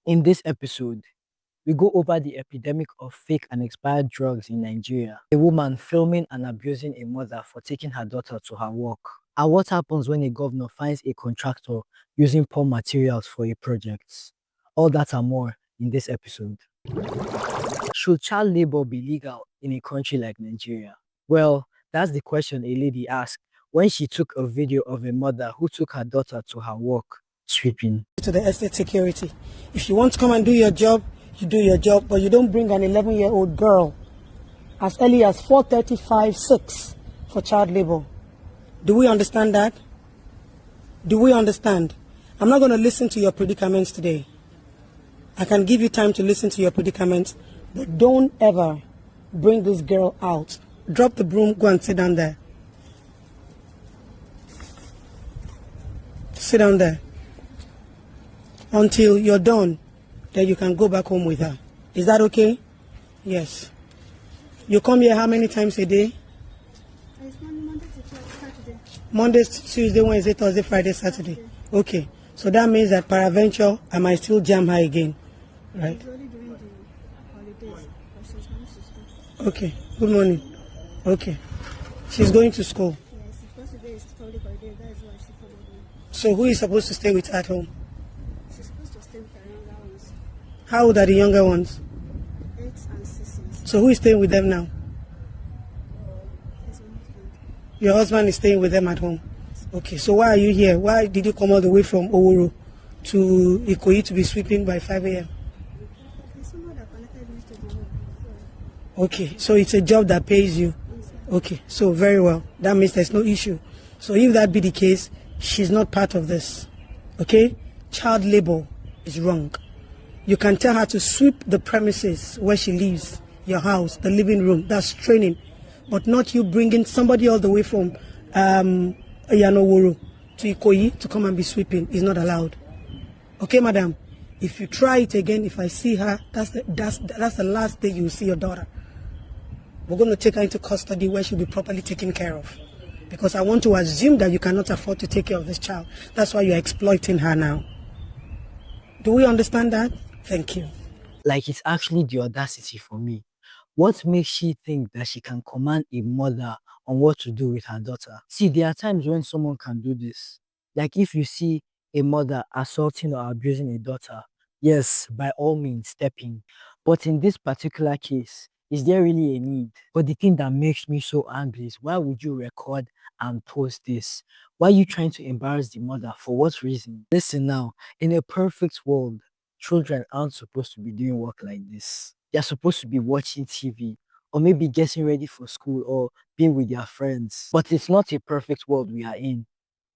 In this episode, we go over the epidemic of fake and expired drugs in Nigeria, a woman filming and abusing a mother for taking her daughter to her work, and what happens when a governor finds a contractor using poor materials for a project. All that and more in this episode. Should child labor be legal in a country like Nigeria? Well, that's the question a lady asked when she took a video of a mother who took her daughter to her work sweeping. To the estate security. If you want to come and do your job, you do your job, but you don't bring an 11-year-old girl as early as 4:35, 6 for child labor. Do we understand that? Do we understand? I'm not going to listen to your predicaments today. I can give you time to listen to your predicaments, but don't ever bring this girl out. Drop the broom, go and sit down there. Sit down there. Until you're done, then you can go back home with her. Is that okay? Yes. You come here how many times a day? It's Monday to Saturday. Monday, Tuesday, Wednesday, Thursday, Friday, Saturday. Okay. So that means that peradventure, I might still jam her again. Right? It's only during the holidays, but she's going to school. Okay. Good morning. Okay. She's going to school. Yes, because today is public holiday, that is why she followed me. So who is supposed to stay with her at home? She's supposed to stay with her younger ones, How old are the younger ones? 8 and 6 years. So who is staying with them now? His own husband. Your husband is staying with them at home. Okay. So why are you here? Why did you come all the way from Oworo to Ikoyi to be sweeping by 5 a.m.? There's someone that connected me to the work. Okay, so it's a job that pays you. Okay, so very well. That means there's no issue. So if that be the case, she's not part of this. Okay? Child labor is wrong. You can tell her to sweep the premises where she lives, your house, the living room. That's training. But not you bringing somebody all the way from Yanoworo to Ikoyi to come and be sweeping. Is not allowed. Okay, madam? If you try it again, if I see her, that's the last day you will see your daughter. We're going to take her into custody where she'll be properly taken care of. Because I want to assume that you cannot afford to take care of this child. That's why you're exploiting her now. Do we understand that? Thank you. Like, it's actually the audacity for me. What makes she think that she can command a mother on what to do with her daughter? See, there are times when someone can do this. Like, if you see a mother assaulting or abusing a daughter, yes, by all means, step in. But in this particular case, is there really a need? But the thing that makes me so angry is, why would you record and post this? Why are you trying to embarrass the mother? For what reason? Listen now, in a perfect world, children aren't supposed to be doing work like this. They're supposed to be watching TV or maybe getting ready for school or being with their friends. But it's not a perfect world we are in.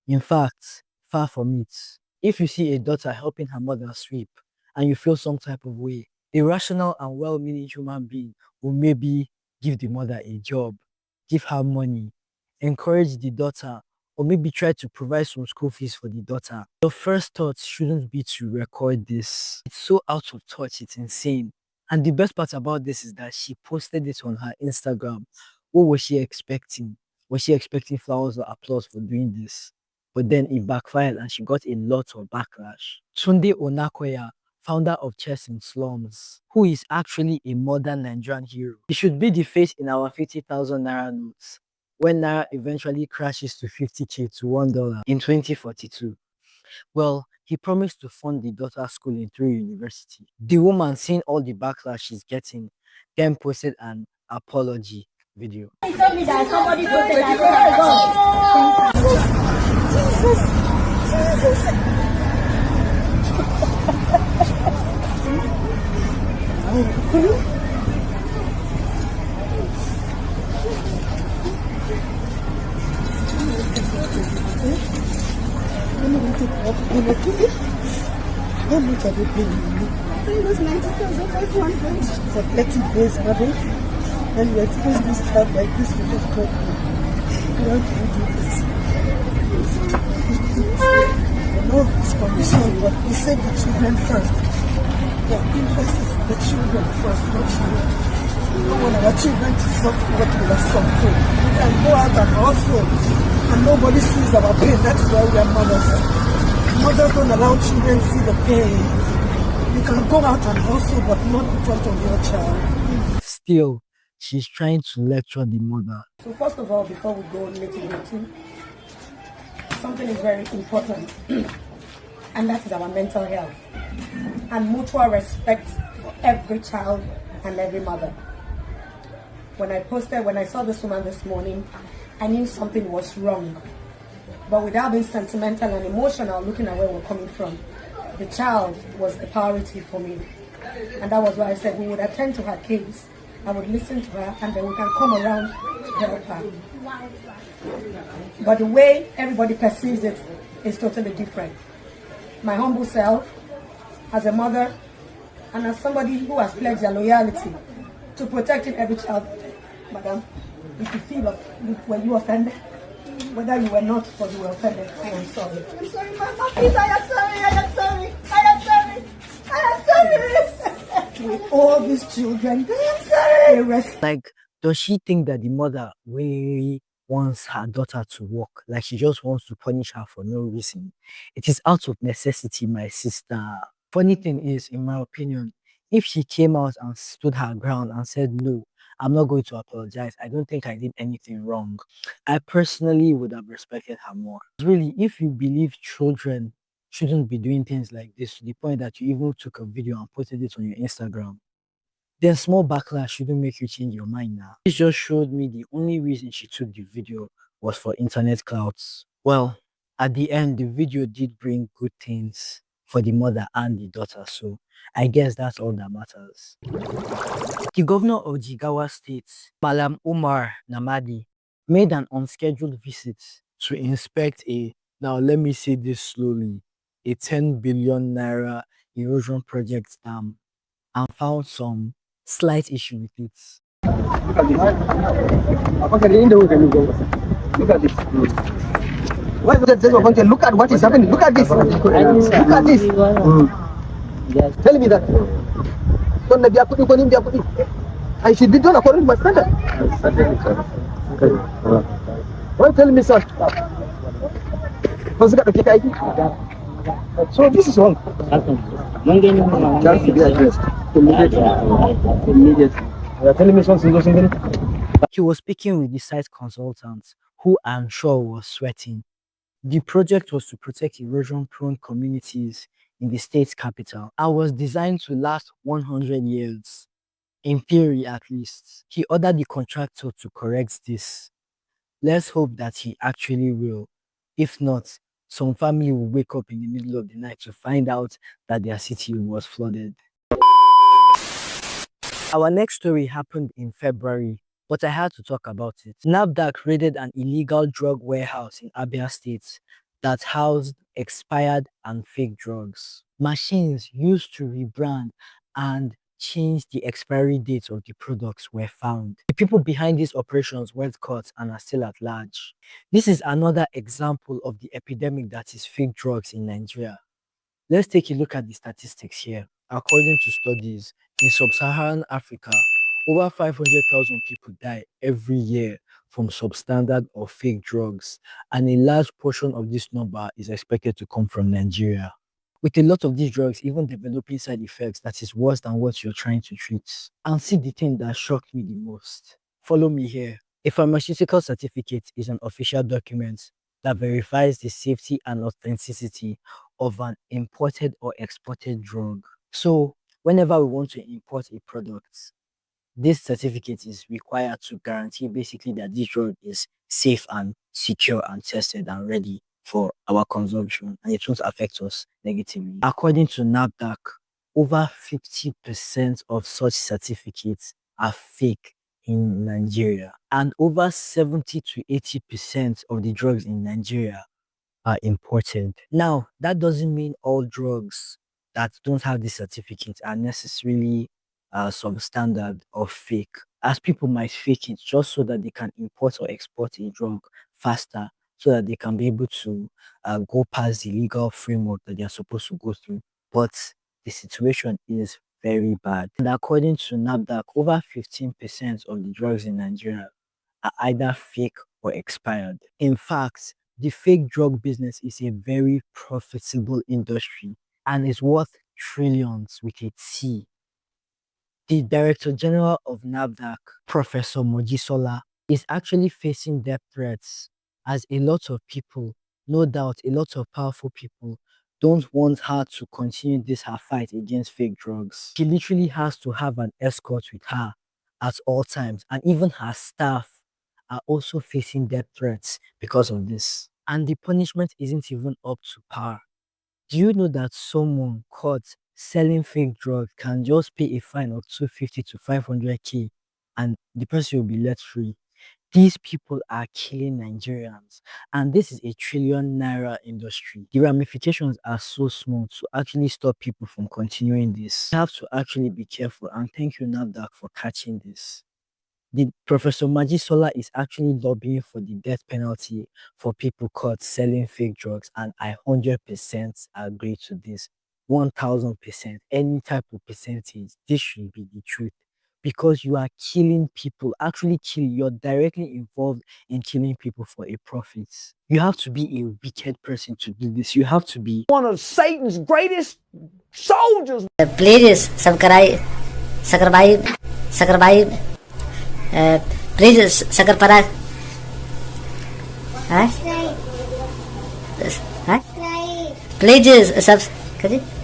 In fact, far from it. If you see a daughter helping her mother sweep and you feel some type of way, a rational and well-meaning human being will maybe give the mother a job, give her money, encourage the daughter, or maybe try to provide some school fees for the daughter. Your first thought shouldn't be to record this. It's so out of touch, it's insane. And the best part about this is that she posted it on her Instagram. What was she expecting? Was she expecting flowers or applause for doing this? But then it backfired and she got a lot of backlash. Tunde Onakoya, founder of Chess in Slums, who is actually a modern Nigerian hero. He should be the face in our 50,000 Naira notes when Naira eventually crashes to 50k to $1 in 2042. Well, he promised to fund the daughter's school in Three University. The woman, seeing all the backlash she's getting, then posted an apology video. He told me that somebody posted that. How much are they paying you? It was 90,500. For 30 days, madam? And you expose this child like this with this company. Why do you do this? I know it's condition, but we save the children first. Your interest is the children first, not you. We don't want our children to suffer what we are suffering. We can go out and hustle, and nobody sees our pain. That is why we are mothers. Mothers don't allow children to see the pain. You can go out and hustle, but not in front of your child. Still, she's trying to lecture the mother. So first of all, before we go nitty-gritty, something is very important, and that is our mental health and mutual respect for every child and every mother. When I saw this woman this morning, I knew something was wrong. But without being sentimental and emotional, looking at where we're coming from, the child was the priority for me. And that was why I said we would attend to her case, I would listen to her, and then we can come around to help her. But the way everybody perceives it is totally different. My humble self, as a mother, and as somebody who has pledged their loyalty to protecting every child, madam, if you feel were you offended, whether you were not or you were offended, I am sorry. I'm sorry, Mama. Please, I am sorry. I am sorry. I am sorry. I am sorry. With all these children, I'm sorry. they rest. Like, does she think that the mother really wants her daughter to work? Like, she just wants to punish her for no reason? It is out of necessity, my sister. Funny thing is, in my opinion, if she came out and stood her ground and said, no, I'm not going to apologize, I don't think I did anything wrong, I personally would have respected her more. Really, if you believe children shouldn't be doing things like this to the point that you even took a video and posted it on your Instagram, then small backlash shouldn't make you change your mind now. This just showed me the only reason she took the video was for internet clouds. Well, at the end, the video did bring good things for the mother and the daughter, so I guess that's all that matters. The governor of Jigawa State, Malam Umar Namadi, made an unscheduled visit to inspect now let me say this slowly, a 10 billion naira erosion project dam, and found some slight issue with it. Look at this. Why would that look at what is happening? Look at this. Look at this. Tell me that. I should be done according to my standard. Why tell me, sir? So this is wrong. Just to be addressed immediately. You are telling me something. He was speaking with the site consultant, who I'm sure was sweating. The project was to protect erosion-prone communities in the state's capital and was designed to last 100 years, in theory at least. He ordered the contractor to correct this. Let's hope that he actually will. If not, some family will wake up in the middle of the night to find out that their city was flooded. Our next story happened in February, but I had to talk about it. NAFDAC raided an illegal drug warehouse in Abia State that housed expired and fake drugs. Machines used to rebrand and change the expiry dates of the products were found. The people behind these operations weren't caught and are still at large. This is another example of the epidemic that is fake drugs in Nigeria. Let's take a look at the statistics here. According to studies, in sub-Saharan Africa, over 500,000 people die every year from substandard or fake drugs, and a large portion of this number is expected to come from Nigeria. With a lot of these drugs even developing side effects that is worse than what you're trying to treat. And see the thing that shocked me the most. Follow me here. A pharmaceutical certificate is an official document that verifies the safety and authenticity of an imported or exported drug. So, whenever we want to import a product, this certificate is required to guarantee basically that this drug is safe and secure and tested and ready for our consumption, and it won't affect us negatively. According to NAFDAC, over 50% of such certificates are fake in Nigeria, and over 70 to 80% of the drugs in Nigeria are imported. Now, that doesn't mean all drugs that don't have this certificate are necessarily substandard or fake, as people might fake it just so that they can import or export a drug faster, so that they can be able to go past the legal framework that they are supposed to go through. But the situation is very bad. And according to NAFDAC, over 15% of the drugs in Nigeria are either fake or expired. In fact, the fake drug business is a very profitable industry and is worth trillions with a T. The Director General of NAFDAC, Professor Mojisola, is actually facing death threats as a lot of people, no doubt a lot of powerful people, don't want her to continue her fight against fake drugs. She literally has to have an escort with her at all times, and even her staff are also facing death threats because of this. And the punishment isn't even up to par. Do you know that someone caught selling fake drugs can just pay a fine of 250 to 500K and the person will be let free? These people are killing Nigerians, and this is a trillion naira industry. The ramifications are so small to actually stop people from continuing this. You have to actually be careful, and thank you, NAFDAC, for catching this. The Professor Majisola is actually lobbying for the death penalty for people caught selling fake drugs, and I 100% agree to this. 1000%, any type of percentage, this should be the truth. Because you are killing people, actually killing, you're directly involved in killing people for a profit. You have to be a wicked person to do this. You have to be one of Satan's greatest soldiers. Please subscribe. Please subscribe. Please subscribe.